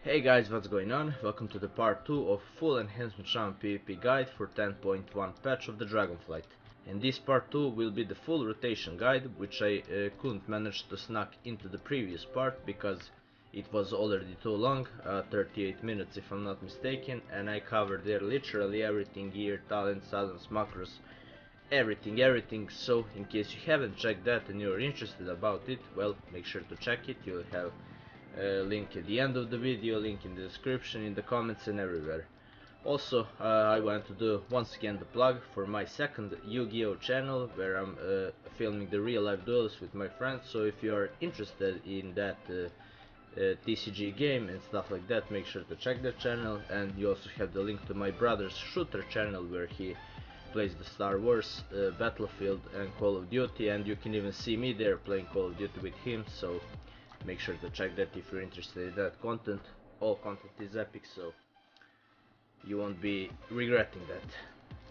Hey guys, what's going on? Welcome to the part 2 of full Enhancement Shaman PVP guide for 10.1 patch of the Dragonflight. And this part 2 will be the full rotation guide, which I couldn't manage to snuck into the previous part because it was already too long, 38 minutes if I'm not mistaken, and I covered there literally everything: gear, talents, addons, macros, everything. So in case you haven't checked that and you're interested about it, well, make sure to check it. You'll have link at the end of the video, link in the description, in the comments and everywhere. Also, I want to do once again the plug for my second Yu-Gi-Oh channel, where I'm filming the real life duels with my friends. So if you are interested in that TCG game and stuff like that, make sure to check that channel. And you also have the link to my brother's shooter channel, where he plays the Star Wars, Battlefield and Call of Duty, and you can even see me there playing Call of Duty with him. So make sure to check that if you're interested in that content. All content is epic, so you won't be regretting that.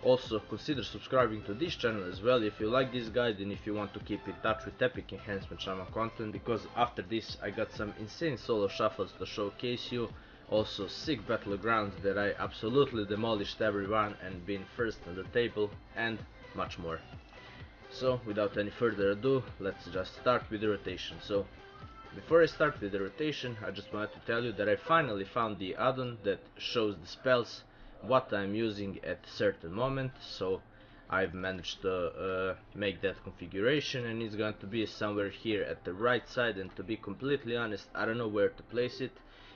Also, consider subscribing to this channel as well if you like this guide and if you want to keep in touch with epic Enhancement Shaman content, because after this I got some insane solo shuffles to showcase you. Also sick battlegrounds that I absolutely demolished everyone and been first on the table, and much more. So without any further ado, let's just start with the rotation. So before I start with the rotation, I just wanted to tell you that I finally found the addon that shows the spells, what I'm using at a certain moment. So I've managed to make that configuration, and it's going to be somewhere here at the right side. And to be completely honest, I don't know where to place it.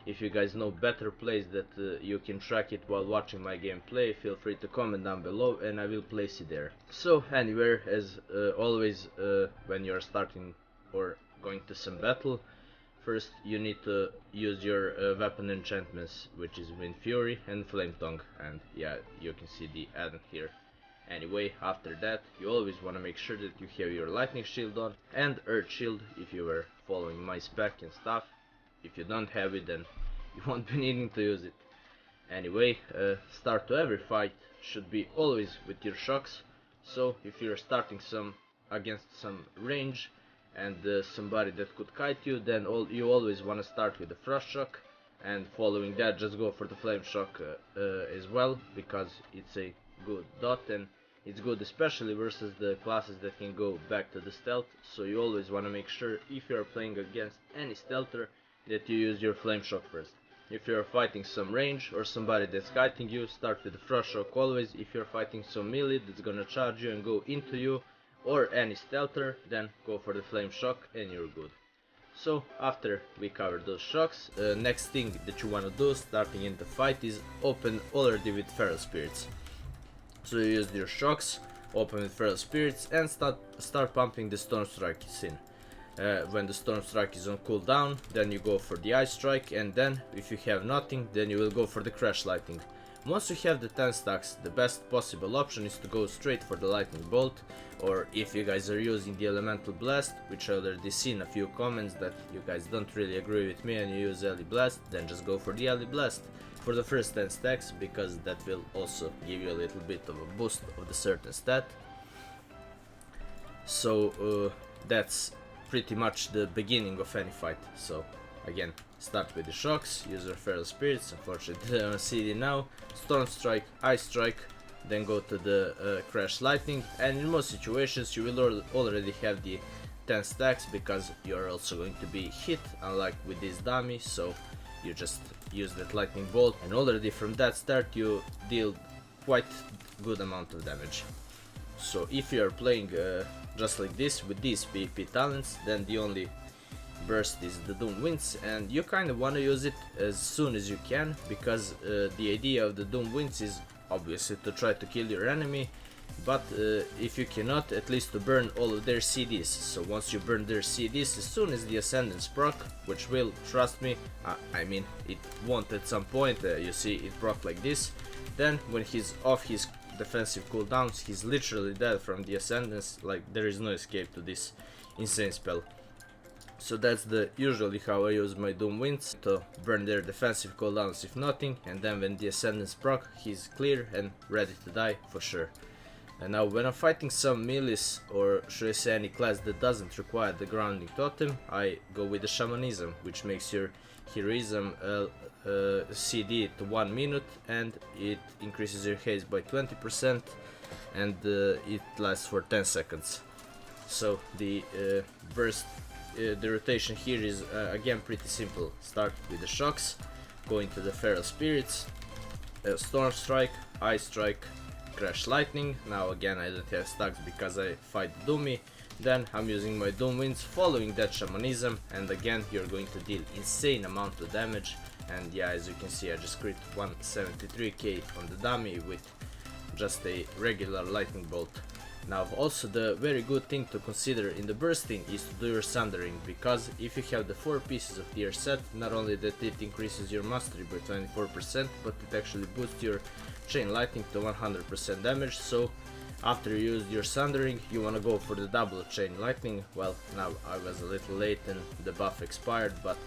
If you guys know better place that you can track it while watching my gameplay, feel free to comment down below and I will place it there. So anywhere, as always, when you're starting or going to some battle, first you need to use your weapon enchantments, which is Wind Fury and Flame Tongue, and yeah, you can see the addon here. Anyway, after that you always want to make sure that you have your lightning shield on and earth shield if you were following my spec and stuff. If you don't have it, then you won't be needing to use it. Anyway, start to every fight should be always with your shocks. So if you're starting against some range and somebody that could kite you, then you always want to start with the frost shock, and following that just go for the flame shock as well, because it's a good dot and it's good especially versus the classes that can go back to the stealth. So you always want to make sure, if you are playing against any stealther, that you use your flame shock first. If you are fighting some range or somebody that's kiting you, start with the frost shock always. If you're fighting some melee that's gonna charge you and go into you, or any stealther, then go for the flame shock and you're good. So after we cover those shocks, next thing that you want to do starting in the fight is open already with feral spirits. So you use your shocks, open with feral spirits, and start pumping the storm strike in. When the storm strike is on cooldown, then you go for the ice strike, and then if you have nothing, then you will go for the crash lightning. Once you have the 10 stacks, the best possible option is to go straight for the lightning bolt, or if you guys are using the elemental blast, which I already seen a few comments that you guys don't really agree with me and you use Ellie blast, then just go for the Ellie blast for the first 10 stacks, because that will also give you a little bit of a boost of the certain stat. So that's pretty much the beginning of any fight. So again, start with the shocks, use your feral spirits, unfortunately I don't see it now, storm strike, ice strike, then go to the crash lightning, and in most situations you will already have the 10 stacks, because you're also going to be hit, unlike with this dummy. So you just use that lightning bolt, and already from that start you deal quite good amount of damage. So if you are playing just like this with these PvP talents, then the only burst is the Doom Winds, and you kind of want to use it as soon as you can, because the idea of the Doom Winds is obviously to try to kill your enemy, but if you cannot, at least to burn all of their CDs. So once you burn their CDs, as soon as the Ascendance proc, which will, trust me, I mean it won't at some point, you see it proc like this, then when he's off his defensive cooldowns, he's literally dead from the Ascendance. Like, there is no escape to this insane spell. So that's usually how I use my Doom Winds, to burn their defensive cooldowns if nothing, and then when the Ascendance proc, he's clear and ready to die for sure. And now when I'm fighting some melees, or should I say any class that doesn't require the grounding totem, I go with the shamanism, which makes your heroism CD to 1 minute, and it increases your haste by 20%, and it lasts for 10 seconds. So the burst, the rotation here is again pretty simple. Start with the shocks, go into the feral spirits, storm strike, ice strike, crash lightning. Now again I don't have stacks because I fight Doomy. Then I'm using my Doom Winds, following that shamanism, and again you're going to deal insane amount of damage. And yeah, as you can see, I just crit 173k on the dummy with just a regular lightning bolt. Now also the very good thing to consider in the bursting is to do your sundering, because if you have the 4 pieces of tier set, not only that it increases your mastery by 24%, but it actually boosts your chain lightning to 100% damage. So after you use your sundering, you wanna go for the double chain lightning. Well, now I was a little late and the buff expired, but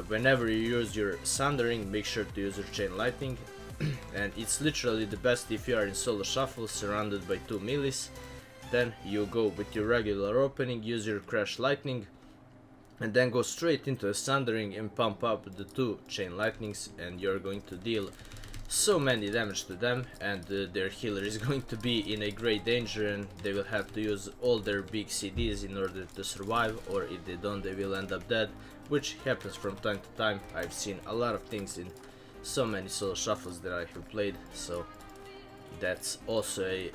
whenever you use your sundering, make sure to use your chain lightning. And it's literally the best if you are in solo shuffle surrounded by 2 melees. Then you go with your regular opening, use your crash lightning, and then go straight into a sundering and pump up the 2 chain lightnings, and you're going to deal so many damage to them, and their healer is going to be in a great danger, and they will have to use all their big CDs in order to survive, or if they don't, they will end up dead, which happens from time to time. I've seen a lot of things in so many solo shuffles that I have played, so that's also a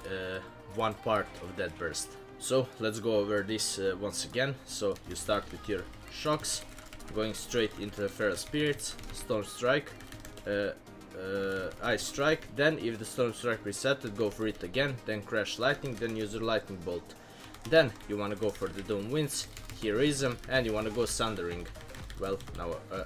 one part of that burst. So let's go over this once again. So you start with your shocks, going straight into the feral spirits, storm strike, ice strike. Then if the storm strike resetted, go for it again, then crash lightning, then use your lightning bolt. Then you want to go for the Doom Winds, heroism, and you want to go sundering. Well,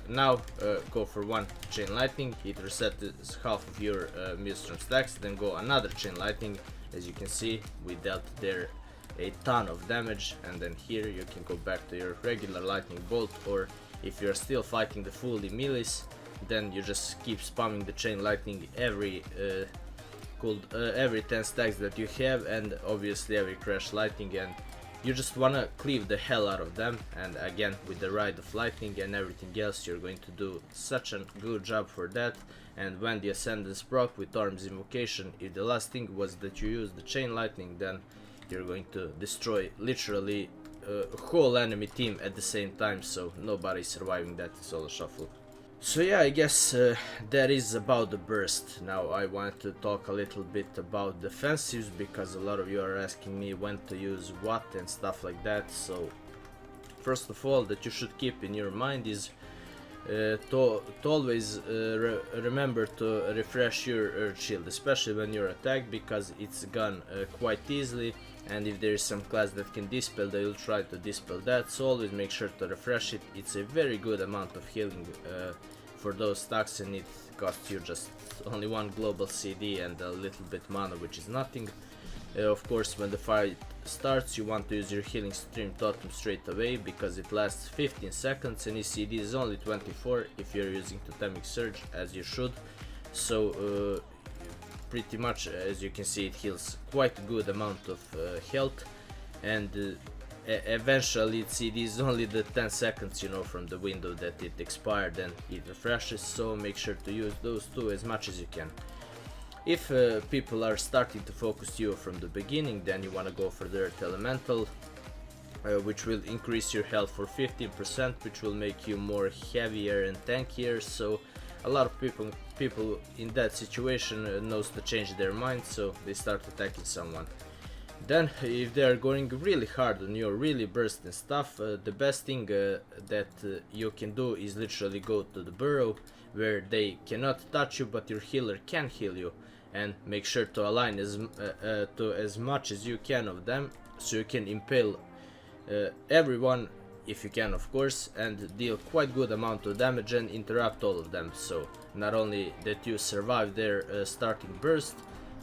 now go for 1 chain lightning, it resets half of your Maelstrom stacks, then go another chain lightning. As you can see, we dealt there a ton of damage, and then here you can go back to your regular lightning bolt, or if you're still fighting the fully melees, then you just keep spamming the chain lightning every 10 stacks that you have, and obviously every crash lightning, and you just wanna cleave the hell out of them. And again, with the ride of lightning and everything else, you're going to do such a good job for that. And when the Ascendance proc with Orm's invocation, if the last thing was that you use the chain lightning, then you're going to destroy literally a whole enemy team at the same time, so nobody's surviving that solo shuffle. So yeah, I guess that is about the burst. Now I want to talk a little bit about defensives, because a lot of you are asking me when to use what and stuff like that. So first of all, that you should keep in your mind is to always remember to refresh your Earth Shield, especially when you're attacked, because it's gone quite easily, and if there is some class that can dispel, they will try to dispel that, so always make sure to refresh it. It's a very good amount of healing for those stacks, and it costs you just only 1 global CD and a little bit mana, which is nothing. Of course, when the fight starts, you want to use your healing stream totem straight away, because it lasts 15 seconds and his CD is only 24 if you're using totemic surge, as you should. So pretty much, as you can see, it heals quite a good amount of health, and eventually its CD is only the 10 seconds, you know, from the window that it expired, and it refreshes, so make sure to use those two as much as you can. If people are starting to focus you from the beginning, then you want to go for the Earth Elemental, which will increase your health for 15%, which will make you more heavier and tankier. So a lot of people in that situation knows to change their mind, so they start attacking someone. Then if they are going really hard on you, really bursting stuff, the best thing that you can do is literally go to the burrow, where they cannot touch you but your healer can heal you, and make sure to align as much as you can of them, so you can impale everyone if you can, of course, and deal quite good amount of damage and interrupt all of them. So not only that you survive their starting burst,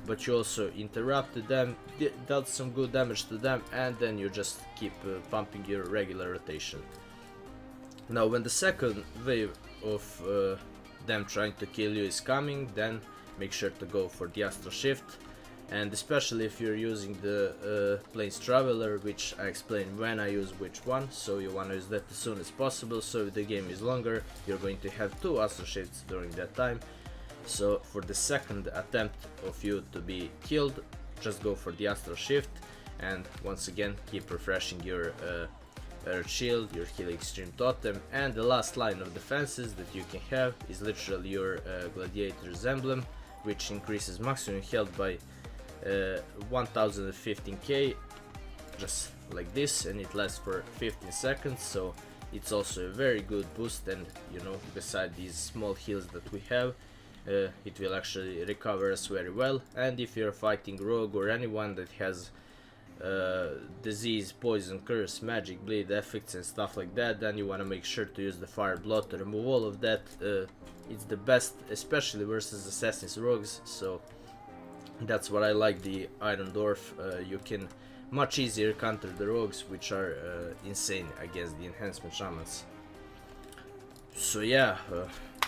but you also interrupted them, dealt some good damage to them, and then you just keep pumping your regular rotation. Now when the second wave of them trying to kill you is coming, then make sure to go for the Astral Shift, and especially if you're using the Plains Traveler, which I explain when I use which one, so you want to use that as soon as possible, so if the game is longer you're going to have 2 astral shifts during that time. So for the second attempt of you to be killed, just go for the astral shift, and once again keep refreshing your Earth Shield, your Healing Stream Totem, and the last line of defenses that you can have is literally your Gladiator's Emblem, which increases maximum health by 1015k, just like this, and it lasts for 15 seconds, so it's also a very good boost. And you know, beside these small heals that we have, it will actually recover us very well. And if you're fighting rogue or anyone that has disease, poison, curse, magic, bleed effects and stuff like that, then you want to make sure to use the fire blood to remove all of that. It's the best, especially versus assassins rogues, so that's what I like the Iron Dwarf. You can much easier counter the rogues, which are insane against the Enhancement Shamans. So yeah,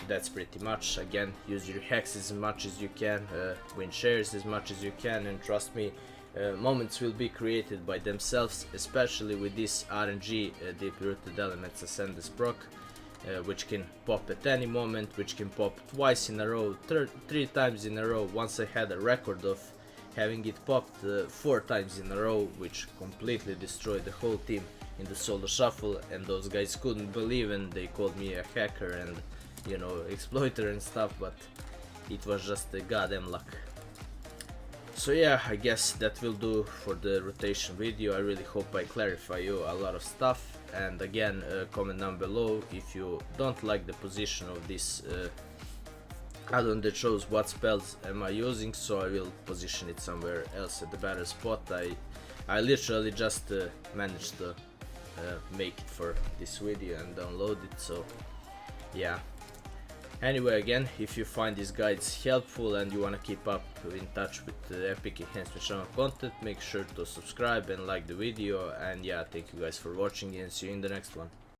that's pretty much. Again, use your hexes as much as you can, win shares as much as you can, and trust me, moments will be created by themselves, especially with this RNG Deep Rooted Elements Ascendus proc, which can pop at any moment, which can pop twice in a row, 3 times in a row. Once I had a record of having it popped 4 times in a row, which completely destroyed the whole team in the solo shuffle, and those guys couldn't believe, and they called me a hacker and, you know, exploiter and stuff, but it was just a goddamn luck. So yeah, I guess that will do for the rotation video. I really hope I clarify you a lot of stuff. And again, comment down below if you don't like the position of this addon that shows what spells am I using, so I will position it somewhere else at the better spot. I literally just managed to make it for this video and download it, so yeah. Anyway, again, if you find these guides helpful and you want to keep up in touch with the epic Enhancement Shaman content, make sure to subscribe and like the video. And yeah, thank you guys for watching, and see you in the next one.